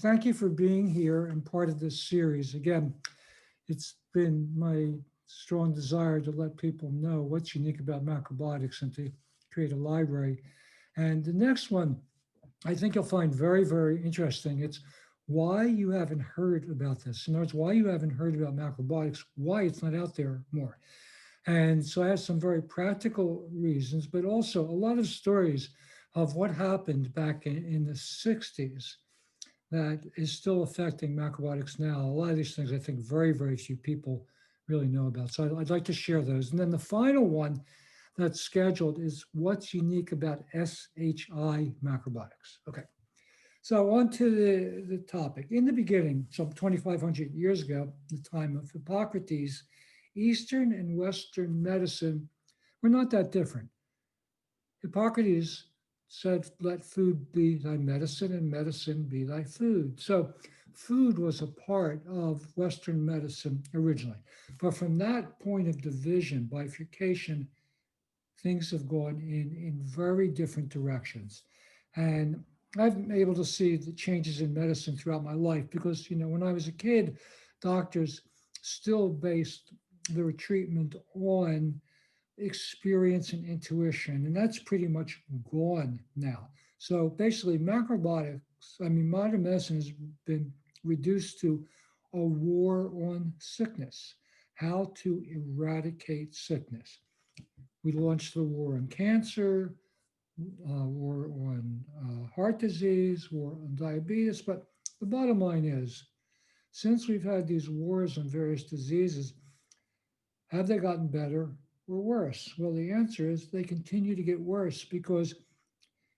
thank you for being here and part of this series. Again, it's been my strong desire to let people know what's unique about macrobiotics and to create a library. And the next one, I think you'll find very, very interesting. It's why you haven't heard about this. In other words, why you haven't heard about macrobiotics, why it's not out there more. And so I have some very practical reasons, but also a lot of stories of what happened back in the 60s that is still affecting macrobiotics now. A lot of these things I think very, very few people really know about. So I'd like to share those. And then the final one that's scheduled is what's unique about SHI macrobiotics. Okay, so on to the topic. In the beginning, some 2,500 years ago, the time of Hippocrates, Eastern and Western medicine were not that different. Hippocrates said, let food be thy medicine and medicine be thy food. So food was a part of Western medicine originally. But from that point of division, bifurcation, things have gone in very different directions. And I've been able to see the changes in medicine throughout my life because, when I was a kid, doctors still based their treatment on experience and intuition, and that's pretty much gone now. So basically, modern medicine has been reduced to a war on sickness, how to eradicate sickness. We launched the war on cancer, war on heart disease, war on diabetes, but the bottom line is, since we've had these wars on various diseases, have they gotten better or worse? Well, the answer is they continue to get worse because,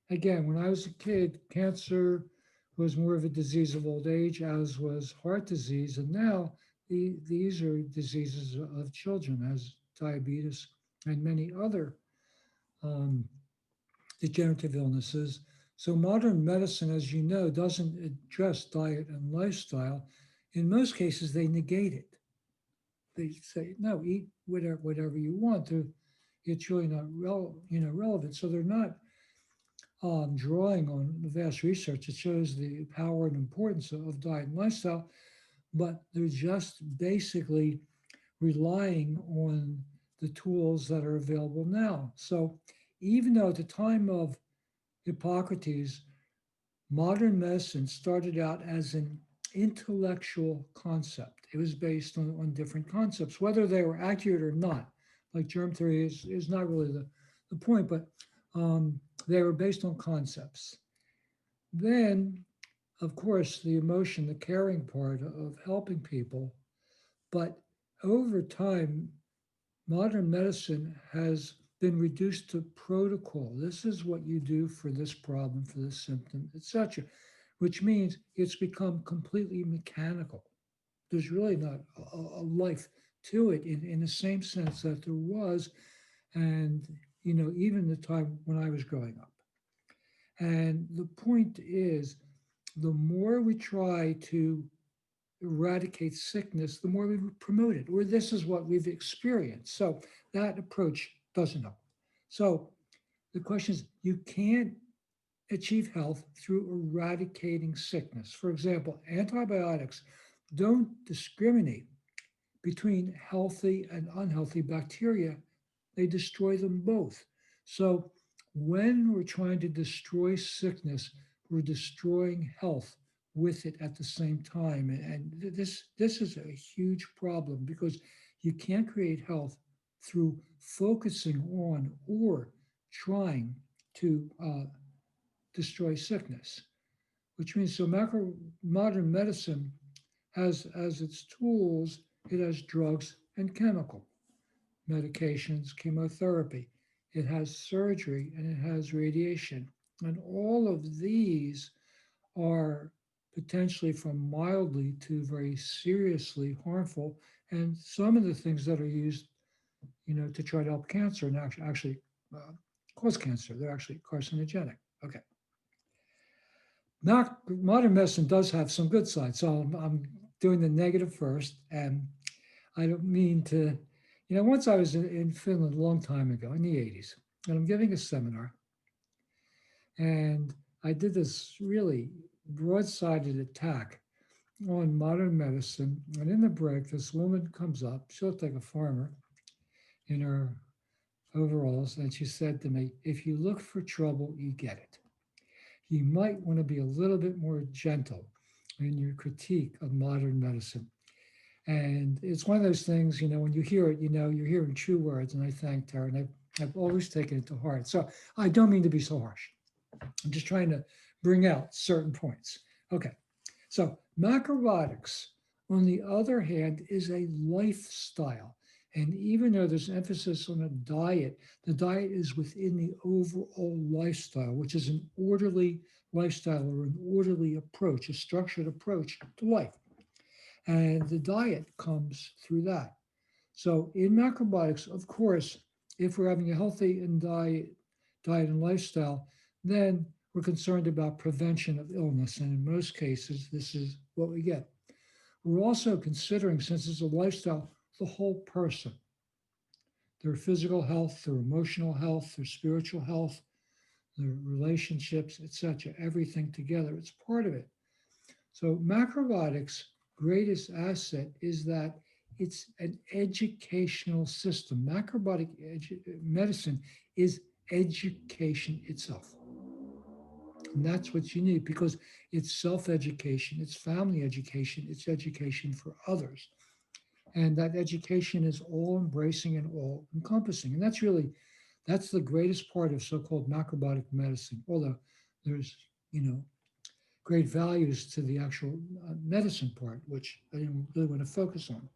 again, when I was a kid, cancer was more of a disease of old age, as was heart disease. And now these are diseases of children, as diabetes and many other um, degenerative illnesses. So modern medicine, as you know, doesn't address diet and lifestyle. In most cases, they negate it. They say, no, eat whatever you want. It's really not relevant. So they're not drawing on the vast research that shows the power and importance of diet and lifestyle, but they're just basically relying on the tools that are available now. So even though at the time of Hippocrates, modern medicine started out as an intellectual concept. It was based on different concepts, whether they were accurate or not. Like germ theory is not really the point, but they were based on concepts. Then, of course, the emotion, the caring part of helping people. But over time, modern medicine has been reduced to protocol. This is what you do for this problem, for this symptom, etc., which means it's become completely mechanical. There's really not a life to it in the same sense that there was, and even the time when I was growing up. And the point is, the more we try to eradicate sickness, the more we promote it, or this is what we've experienced. So that approach doesn't help. So the question is, you can't achieve health through eradicating sickness. For example, antibiotics don't discriminate between healthy and unhealthy bacteria. They destroy them both. So when we're trying to destroy sickness, we're destroying health with it at the same time. And this is a huge problem because you can't create health through focusing on or trying to destroy sickness, which means modern medicine has as its tools, it has drugs and chemical medications, chemotherapy, it has surgery, and it has radiation. And all of these are potentially from mildly to very seriously harmful. And some of the things that are used, to try to help cancer and actually cause cancer, they're actually carcinogenic. Okay. Now, modern medicine does have some good sides. So I'm doing the negative first. And I don't mean to, once I was in Finland a long time ago in the 80s, and I'm giving a seminar. And I did this really broad-sided attack on modern medicine. And in the break, this woman comes up. She looked like a farmer in her overalls, and she said to me, "If you look for trouble, you get it. You might want to be a little bit more gentle in your critique of modern medicine." And it's one of those things, when you hear it, you're hearing true words. And I thanked her, and I've always taken it to heart. So I don't mean to be so harsh. I'm just trying to bring out certain points. Okay. So macrobiotics, on the other hand, is a lifestyle. And even though there's emphasis on a diet, the diet is within the overall lifestyle, which is an orderly lifestyle or an orderly approach, a structured approach to life. And the diet comes through that. So in macrobiotics, of course, if we're having a healthy and diet and lifestyle, then we're concerned about prevention of illness. And in most cases, this is what we get. We're also considering, since it's a lifestyle, the whole person, their physical health, their emotional health, their spiritual health, their relationships, etc. Everything together. It's part of it. So macrobiotics' greatest asset is that it's an educational system. Macrobiotic medicine is education itself. And that's what you need because it's self education, it's family education, it's education for others. And that education is all embracing and all encompassing. And that's the greatest part of so called macrobiotic medicine. Although there's, you know, great values to the actual medicine part, which I didn't really want to focus on.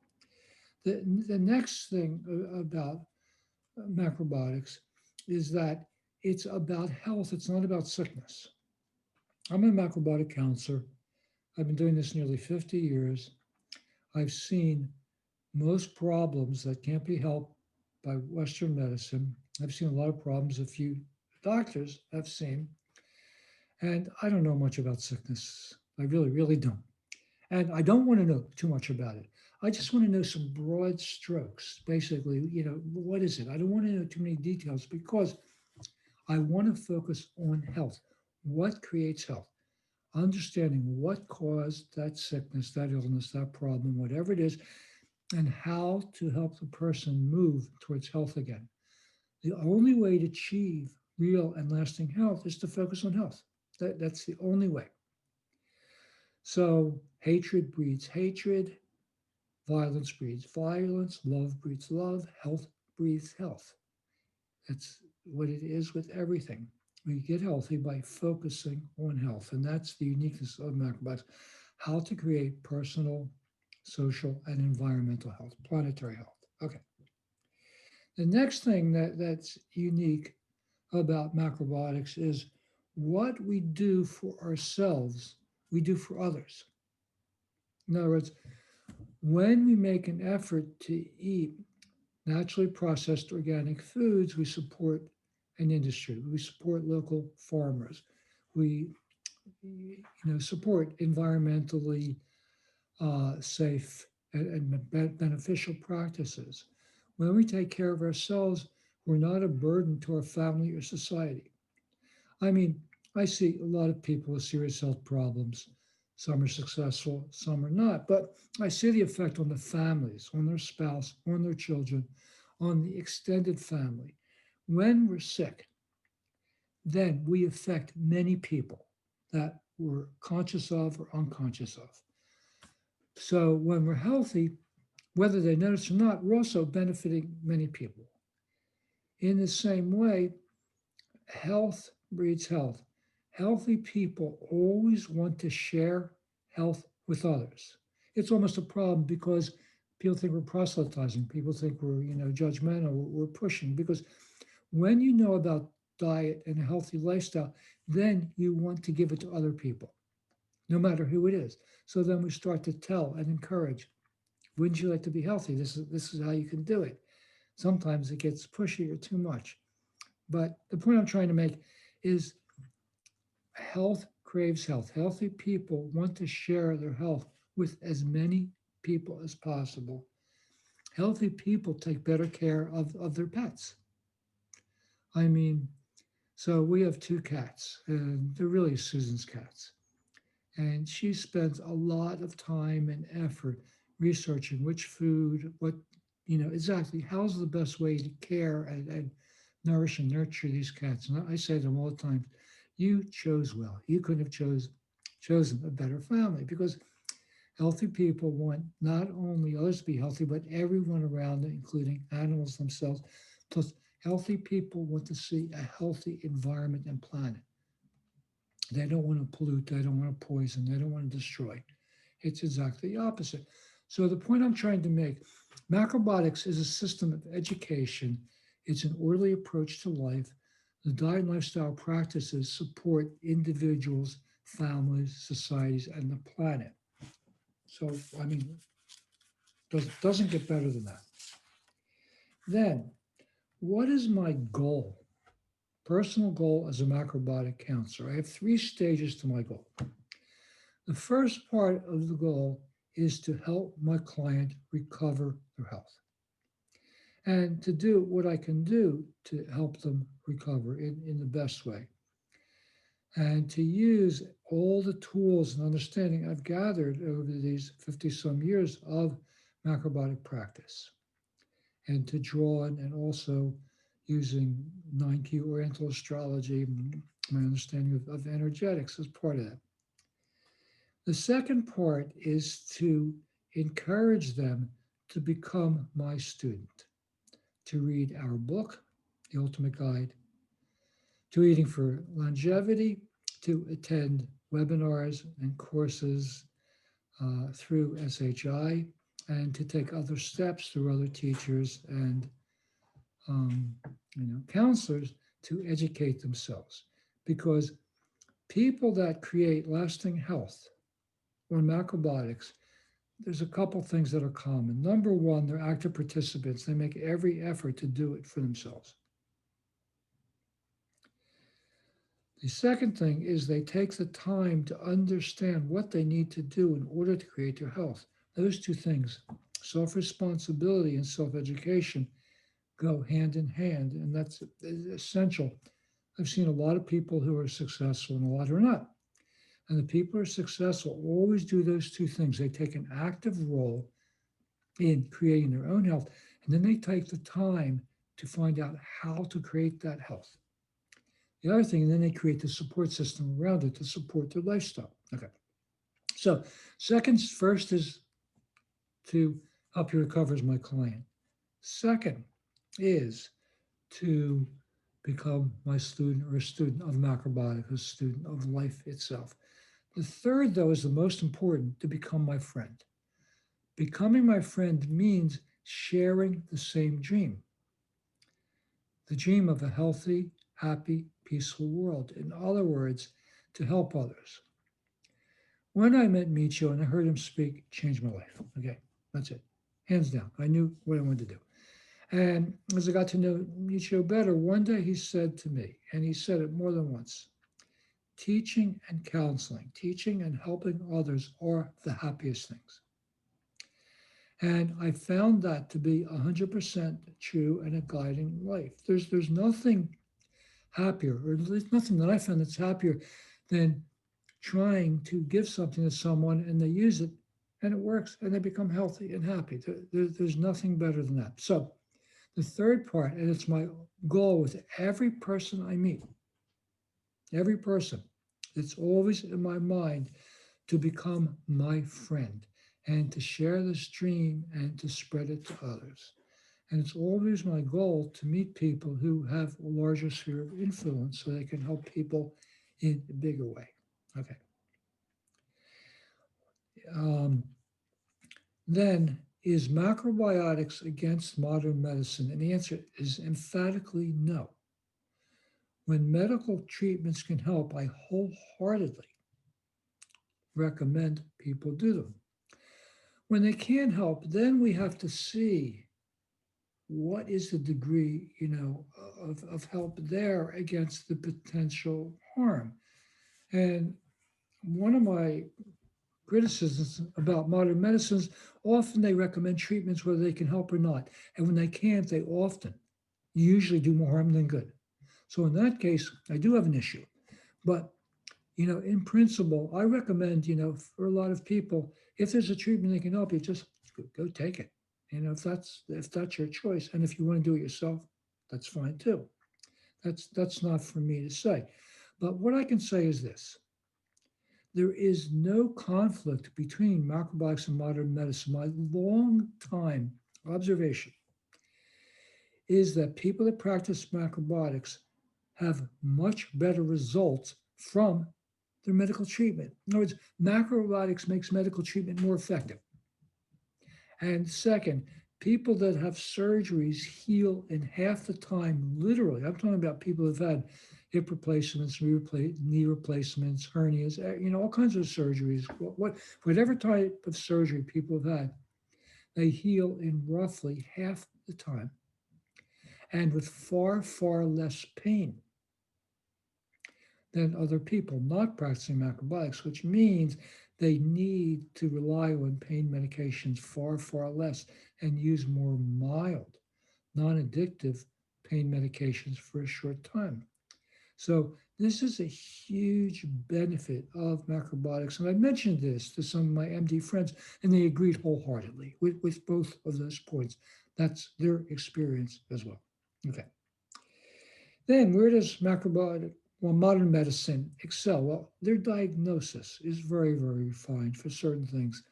The next thing about macrobiotics is that it's about health, it's not about sickness. I'm a macrobiotic counselor. I've been doing this nearly 50 years. I've seen most problems that can't be helped by Western medicine. I've seen a lot of problems a few doctors have seen. And I don't know much about sickness. I really, really don't. And I don't want to know too much about it. I just want to know some broad strokes. Basically, what is it? I don't want to know too many details because I want to focus on health. What creates health? Understanding what caused that sickness, that illness, that problem, whatever it is, and how to help the person move towards health again. The only way to achieve real and lasting health is to focus on health. That's the only way. So hatred breeds hatred, violence breeds violence, love breeds love, health breeds health. That's what it is with everything. We get healthy by focusing on health. And that's the uniqueness of macrobiotics, how to create personal, social, and environmental health, planetary health. Okay. The next thing that's unique about macrobiotics is what we do for ourselves, we do for others. In other words, when we make an effort to eat naturally processed organic foods, we support an industry. We support local farmers. We, support environmentally safe and beneficial practices. When we take care of ourselves, we're not a burden to our family or society. I mean, I see a lot of people with serious health problems. Some are successful, some are not. But I see the effect on the families, on their spouse, on their children, on the extended family. When we're sick, then we affect many people that we're conscious of or unconscious of. So when we're healthy, whether they notice or not, we're also benefiting many people. In the same way, health breeds health. Healthy people always want to share health with others. It's almost a problem because people think we're proselytizing. People think we're, judgmental. We're pushing because when you know about diet and a healthy lifestyle, then you want to give it to other people, no matter who it is. So then we start to tell and encourage. Wouldn't you like to be healthy? This is how you can do it. Sometimes it gets pushy or too much. But the point I'm trying to make is health craves health. Healthy people want to share their health with as many people as possible. Healthy people take better care of their pets. I mean, so we have two cats, and they're really Susan's cats. And she spends a lot of time and effort researching which food, what, exactly how's the best way to care and nourish and nurture these cats. And I say to them all the time, you chose well. You couldn't have chosen a better family because healthy people want not only others to be healthy, but everyone around them, including animals themselves. Plus, healthy people want to see a healthy environment and planet. They don't want to pollute, they don't want to poison, they don't want to destroy. It's exactly the opposite. So, the point I'm trying to make, macrobiotics is a system of education, it's an orderly approach to life. The diet and lifestyle practices support individuals, families, societies, and the planet. So, I mean, doesn't get better than that. Then, what is my goal? Personal goal as a macrobiotic counselor. I have three stages to my goal. The first part of the goal is to help my client recover their health and to do what I can do to help them recover in the best way and to use all the tools and understanding I've gathered over these 50 some years of macrobiotic practice and to draw on and also using 9Q Oriental astrology, my understanding of energetics as part of that. The second part is to encourage them to become my student, to read our book, The Ultimate Guide to Eating for Longevity, to attend webinars and courses through SHI, and to take other steps through other teachers and um, counselors to educate themselves. Because people that create lasting health on macrobiotics, there's a couple things that are common. Number one, they're active participants. They make every effort to do it for themselves. The second thing is they take the time to understand what they need to do in order to create their health. Those two things, self-responsibility and self-education, go hand in hand, and that's essential. I've seen a lot of people who are successful and a lot who are not. And the people who are successful always do those two things. They take an active role in creating their own health, and then they take the time to find out how to create that health. The other thing, and then they create the support system around it to support their lifestyle. Okay. So, first is to help you recover as my client. Second is to become my student or a student of macrobiotic, a student of life itself. The third, though, is the most important, to become my friend. Becoming my friend means sharing the same dream, the dream of a healthy, happy, peaceful world. In other words, to help others. When I met Michio and I heard him speak, it changed my life. Okay, that's it. Hands down. I knew what I wanted to do. And as I got to know Michio better, one day he said to me, and he said it more than once, teaching and counseling, teaching and helping others are the happiest things. And I found that to be 100% true and a guiding life. There's nothing happier, or there's nothing that I found that's happier than trying to give something to someone and they use it and it works and they become healthy and happy. There's nothing better than that. So the third part, and it's my goal with every person I meet, every person, it's always in my mind to become my friend and to share this dream and to spread it to others. And it's always my goal to meet people who have a larger sphere of influence so they can help people in a bigger way. Okay. Um, then, is macrobiotics against modern medicine? And the answer is emphatically no. When medical treatments can help, I wholeheartedly recommend people do them. When they can't help, then we have to see what is the degree, of help there against the potential harm. And one of my criticisms about modern medicines, often they recommend treatments whether they can help or not. And when they can't, they often usually do more harm than good. So in that case, I do have an issue. But In principle, I recommend, for a lot of people, if there's a treatment that can help you, just go take it. If that's your choice, and if you want to do it yourself, that's fine too. That's not for me to say. But what I can say is this: there is no conflict between macrobiotics and modern medicine. My long time observation is that people that practice macrobiotics have much better results from their medical treatment. In other words, macrobiotics makes medical treatment more effective. And second, people that have surgeries heal in half the time, literally. I'm talking about people who've had hip replacements, knee replacements, hernias, all kinds of surgeries. Whatever type of surgery people have had, they heal in roughly half the time and with far, far less pain than other people not practicing macrobiotics, which means they need to rely on pain medications far, far less and use more mild, non addictive pain medications for a short time. So, this is a huge benefit of macrobiotics. And I mentioned this to some of my MD friends, and they agreed wholeheartedly with both of those points. That's their experience as well. Okay. Then, where does modern medicine excel? Well, their diagnosis is very, very refined for certain things.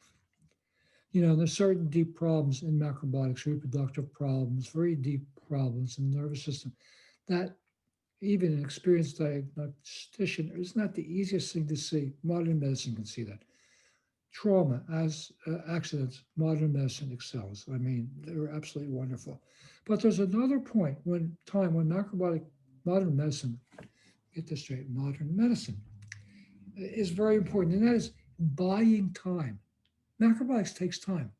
There's certain deep problems in macrobiotics, reproductive problems, very deep problems in the nervous system that even an experienced diagnostician is not the easiest thing to see. Modern medicine can see that. Trauma, as accidents, modern medicine excels. I mean, they're absolutely wonderful. But there's another point when modern medicine, get this straight, modern medicine is very important, and that is buying time. Macrobiotics takes time.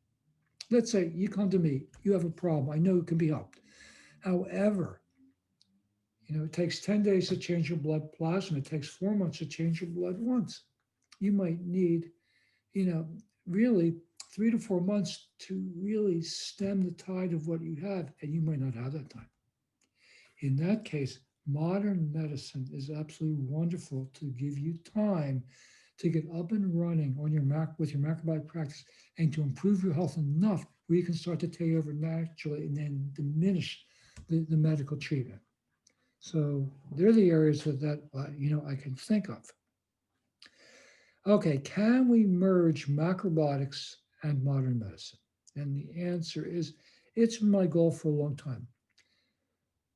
Let's say you come to me, you have a problem, I know it can be helped. However, it takes 10 days to change your blood plasma, it takes 4 months to change your blood once. You might need, you know, really 3 to 4 months to really stem the tide of what you have, and you might not have that time. In that case, modern medicine is absolutely wonderful to give you time to get up and running on with your macrobiotic practice and to improve your health enough where you can start to take over naturally and then diminish the medical treatment. So they're the areas that I can think of. Okay, can we merge macrobiotics and modern medicine? And the answer is it's my goal for a long time.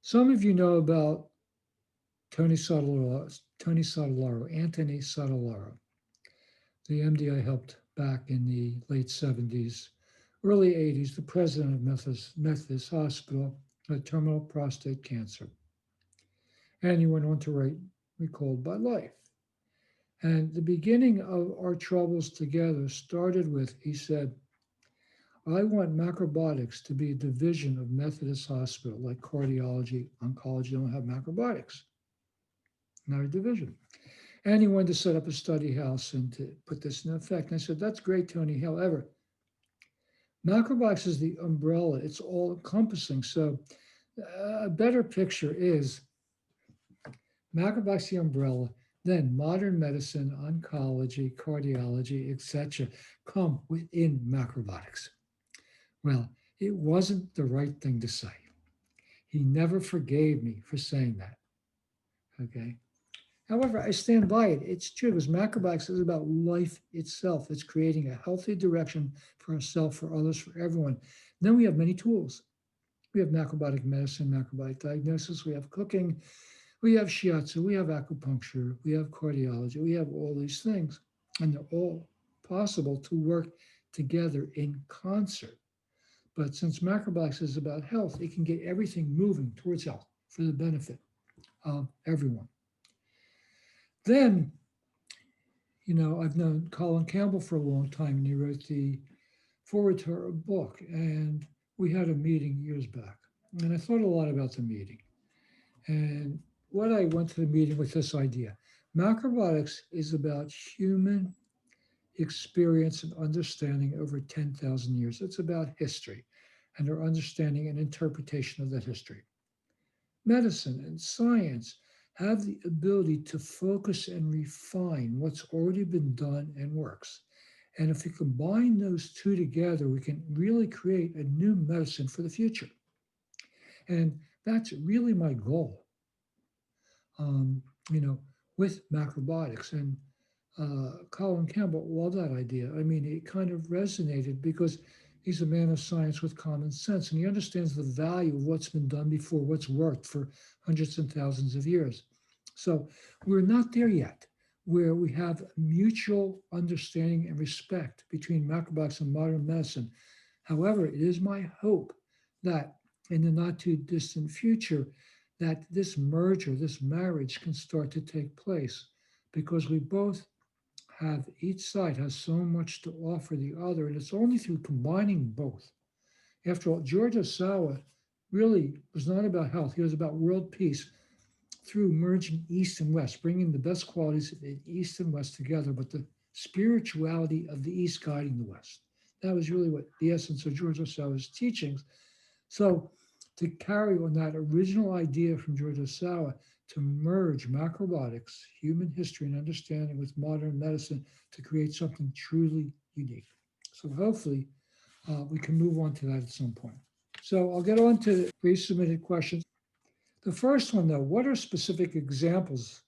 Some of you know about Anthony Sotolaro, the MD I helped back in the late 70s, early 80s, the president of Methodist Hospital, had terminal prostate cancer. And he went on to write Recalled by Life. And the beginning of our troubles together started with, he said, I want macrobiotics to be a division of Methodist Hospital, like cardiology, oncology don't have macrobiotics, not a division. And he wanted to set up a study house and to put this in effect. And I said, that's great, Tony. However, macrobiotics is the umbrella, it's all encompassing. So a better picture is macrobiotics the umbrella, then modern medicine, oncology, cardiology, etc., come within macrobiotics. Well, it wasn't the right thing to say. He never forgave me for saying that. Okay. However, I stand by it. It's true because macrobiotics is about life itself. It's creating a healthy direction for ourselves, for others, for everyone. Then we have many tools. We have macrobiotic medicine, macrobiotic diagnosis. We have cooking. We have shiatsu. We have acupuncture. We have cardiology. We have all these things. And they're all possible to work together in concert. But since macrobiotics is about health, it can get everything moving towards health for the benefit of everyone. Then, I've known Colin Campbell for a long time, and he wrote the forward to our book. And we had a meeting years back. And I thought a lot about the meeting. And what I went to the meeting with this idea. Macrobiotics is about human experience and understanding over 10,000 years. It's about history and our understanding and interpretation of that history. Medicine and science have the ability to focus and refine what's already been done and works. And if we combine those two together, we can really create a new medicine for the future. And that's really my goal, um, you know, with macrobiotics. And Colin Campbell loved that idea. I mean, it kind of resonated because he's a man of science with common sense, and he understands the value of what's been done before, what's worked for hundreds and thousands of years. So we're not there yet, where we have mutual understanding and respect between macrobiotics and modern medicine. However, it is my hope that in the not too distant future, that this merger, this marriage can start to take place because we both have, each side has so much to offer the other, and it's only through combining both. After all, George Osawa really was not about health, he was about world peace through merging East and West, bringing the best qualities of the East and West together, but the spirituality of the East guiding the West. That was really what the essence of George Osawa's teachings. So, to carry on that original idea from George Osawa to merge macrobiotics, human history and understanding with modern medicine to create something truly unique. So, hopefully, we can move on to that at some point. So, I'll get on to pre submitted questions. The first one, though, what are specific examples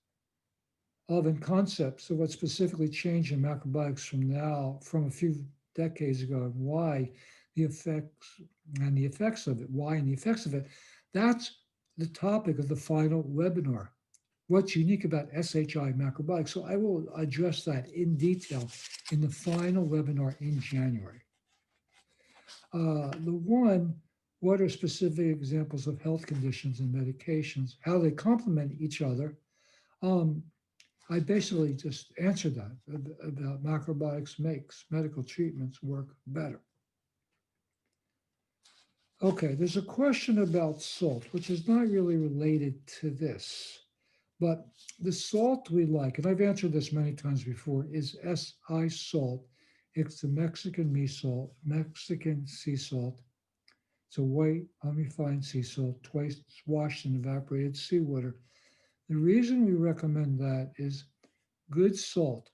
of and concepts of what specifically changed in macrobiotics from a few decades ago, and why the effects and the effects of it, why and the effects of it? That's the topic of the final webinar. What's unique about SHI macrobiotics? So I will address that in detail in the final webinar in January. The one, what are specific examples of health conditions and medications, how they complement each other? Um, I basically just answered that about macrobiotics makes medical treatments work better. Okay, there's a question about salt, which is not really related to this, but the salt we like, and I've answered this many times before, is SI salt. It's the Mexican Mexican sea salt. It's a white, unrefined sea salt, twice washed in evaporated seawater. The reason we recommend that is good salt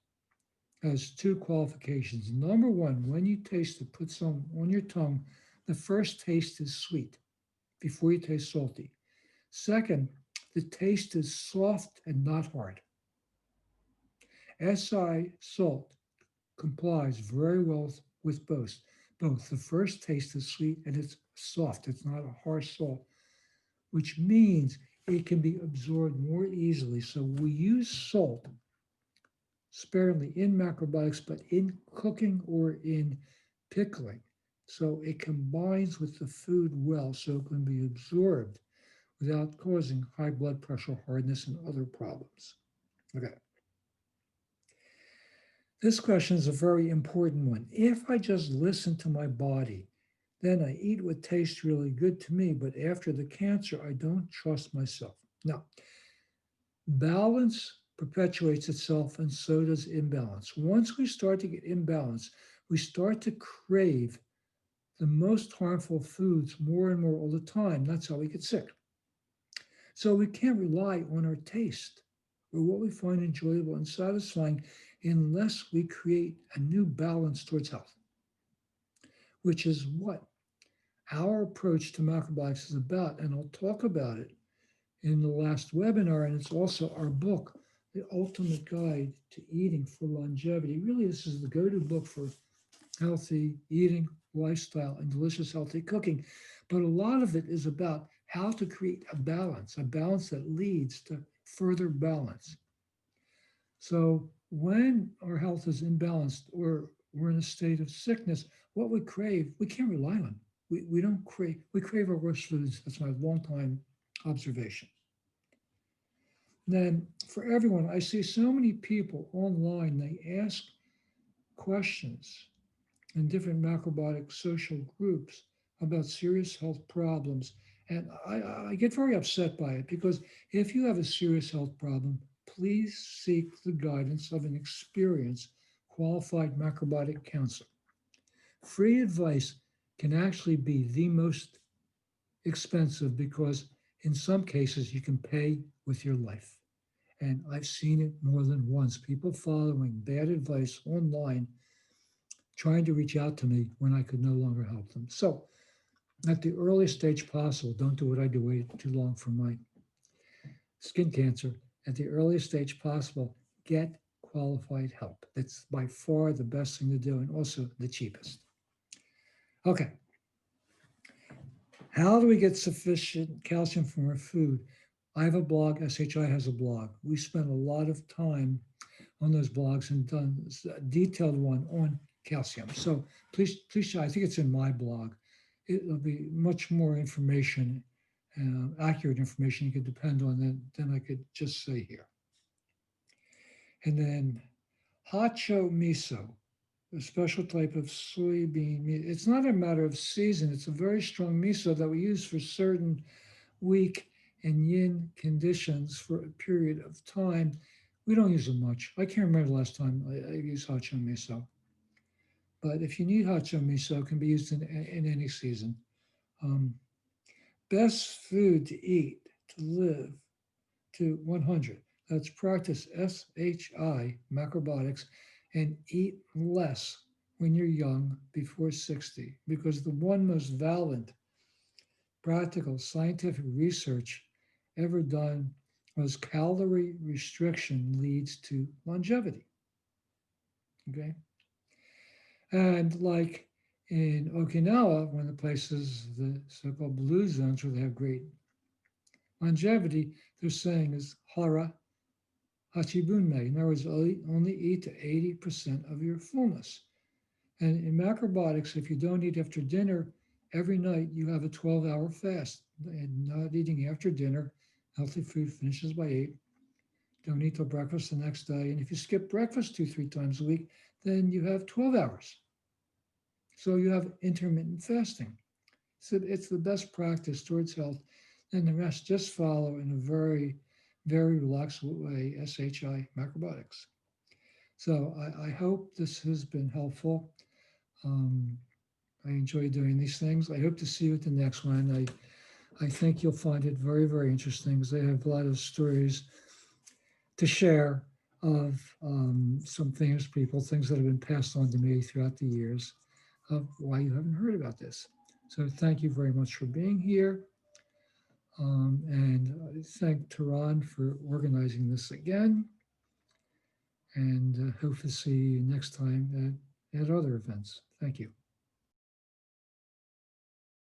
has two qualifications. Number one, when you taste it, put some on your tongue, the first taste is sweet before you taste salty. Second, the taste is soft and not hard. SI salt complies very well with both. Both the first taste is sweet and it's soft. It's not a harsh salt, which means it can be absorbed more easily. So we use salt sparingly in macrobiotics, but in cooking or in pickling. So it combines with the food well, so it can be absorbed without causing high blood pressure, hardness, and other problems. Okay. This question is a very important one. If I just listen to my body, then I eat what tastes really good to me, but after the cancer, I don't trust myself. Now, balance perpetuates itself, and so does imbalance. Once we start to get imbalance, we start to crave the most harmful foods more and more all the time. That's how we get sick. So we can't rely on our taste or what we find enjoyable and satisfying unless we create a new balance towards health, which is what our approach to macrobiotics is about. And I'll talk about it in the last webinar, and it's also our book, The Ultimate Guide to Eating for Longevity. Really, this is the go-to book for healthy eating, lifestyle, and delicious healthy cooking. But a lot of it is about how to create a balance that leads to further balance. So when our health is imbalanced or we're in a state of sickness, what we crave, we can't rely on. We don't crave, we crave our worst foods. That's my long time observation. Then for everyone, I see so many people online, they ask questions in different macrobiotic social groups about serious health problems. And I get very upset by it because if you have a serious health problem, please seek the guidance of an experienced, qualified macrobiotic counselor. Free advice can actually be the most expensive because in some cases you can pay with your life. And I've seen it more than once. People following bad advice online, trying to reach out to me when I could no longer help them. So at the earliest stage possible, don't do what I do, wait too long for my skin cancer. At the earliest stage possible, get qualified help. That's by far the best thing to do and also the cheapest. Okay, how do we get sufficient calcium from our food? I have a blog, SHI has a blog. We spend a lot of time on those blogs and done a detailed one on calcium. So please, I think it's in my blog. It'll be much more information, accurate information you could depend on than I could just say here. And then hacho miso, a special type of soybean meat. It's not a matter of season. It's a very strong miso that we use for certain weak and yin conditions for a period of time. We don't use it much. I can't remember the last time I used hacho miso. But if you need hacho miso, it can be used in any season. Um, Best food to eat to live to 100. Let's practice SHI, macrobiotics, and eat less when you're young before 60, because the one most valid, practical, scientific research ever done was calorie restriction leads to longevity. Okay. And like in Okinawa, one of the places, the so called blue zones where they have great longevity, they're saying is hara hachibunme. In other words, only eat to 80% of your fullness. And in macrobiotics, if you don't eat after dinner, every night you have a 12-hour fast. And not eating after dinner, healthy food finishes by 8. Don't eat till breakfast the next day. And if you skip breakfast 2-3 times a week, then you have 12 hours. So you have intermittent fasting. So it's the best practice towards health. And the rest just follow in a very, very relaxed way, SHI macrobiotics. So I hope this has been helpful. I enjoy doing these things. I hope to see you at the next one. I think you'll find it very, very interesting because I have a lot of stories to share of some famous people, things that have been passed on to me throughout the years of why you haven't heard about this. So thank you very much for being here. And I thank Tehran for organizing this again. And hope to see you next time at other events. Thank you.